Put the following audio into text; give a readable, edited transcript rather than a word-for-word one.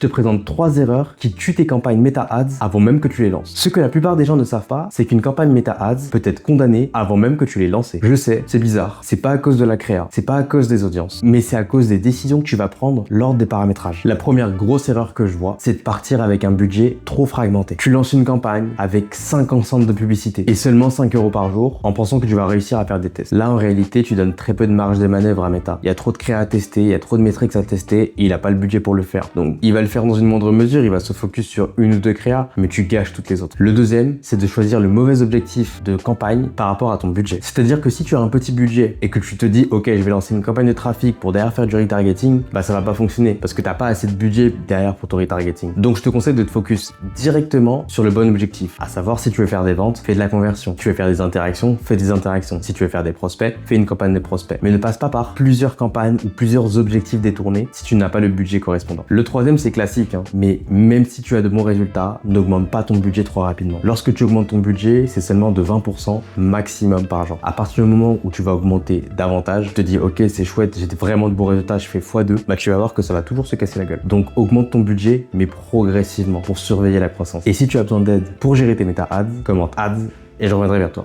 Je te présente 3 erreurs qui tuent tes campagnes Meta Ads avant même que tu les lances. Ce que la plupart des gens ne savent pas, c'est qu'une campagne Meta Ads peut être condamnée avant même que tu l'aies lancée. Je sais, c'est bizarre. C'est pas à cause de la créa, c'est pas à cause des audiences, mais c'est à cause des décisions que tu vas prendre lors des paramétrages. La première grosse erreur que je vois, c'est de partir avec un budget trop fragmenté. Tu lances une campagne avec 50 centres de publicité et seulement 5 € par jour en pensant que tu vas réussir à faire des tests. Là, en réalité, tu donnes très peu de marge de manœuvre à Meta. Il y a trop de créa à tester, il y a trop de métriques à tester et il a pas le budget pour le faire. Donc, il va le faire dans une moindre mesure, il va se focus sur une ou deux créas, mais tu gâches toutes les autres. Le deuxième, c'est de choisir le mauvais objectif de campagne par rapport à ton budget. C'est-à-dire que si tu as un petit budget et que tu te dis, ok, je vais lancer une campagne de trafic pour derrière faire du retargeting, bah ça va pas fonctionner parce que t'as pas assez de budget derrière pour ton retargeting. Donc je te conseille de te focus directement sur le bon objectif, à savoir si tu veux faire des ventes, fais de la conversion. Tu veux faire des interactions, fais des interactions. Si tu veux faire des prospects, fais une campagne de prospects. Mais ne passe pas par plusieurs campagnes ou plusieurs objectifs détournés si tu n'as pas le budget correspondant. Le troisième, c'est classique, mais même si tu as de bons résultats, n'augmente pas ton budget trop rapidement. Lorsque tu augmentes ton budget, c'est seulement de 20% maximum par jour. À partir du moment où tu vas augmenter davantage, je te dis ok, c'est chouette, j'ai vraiment de bons résultats, je fais x2, bah tu vas voir que ça va toujours se casser la gueule. Donc augmente ton budget, mais progressivement pour surveiller la croissance. Et si tu as besoin d'aide pour gérer tes Meta Ads, commente Ads et je reviendrai vers toi.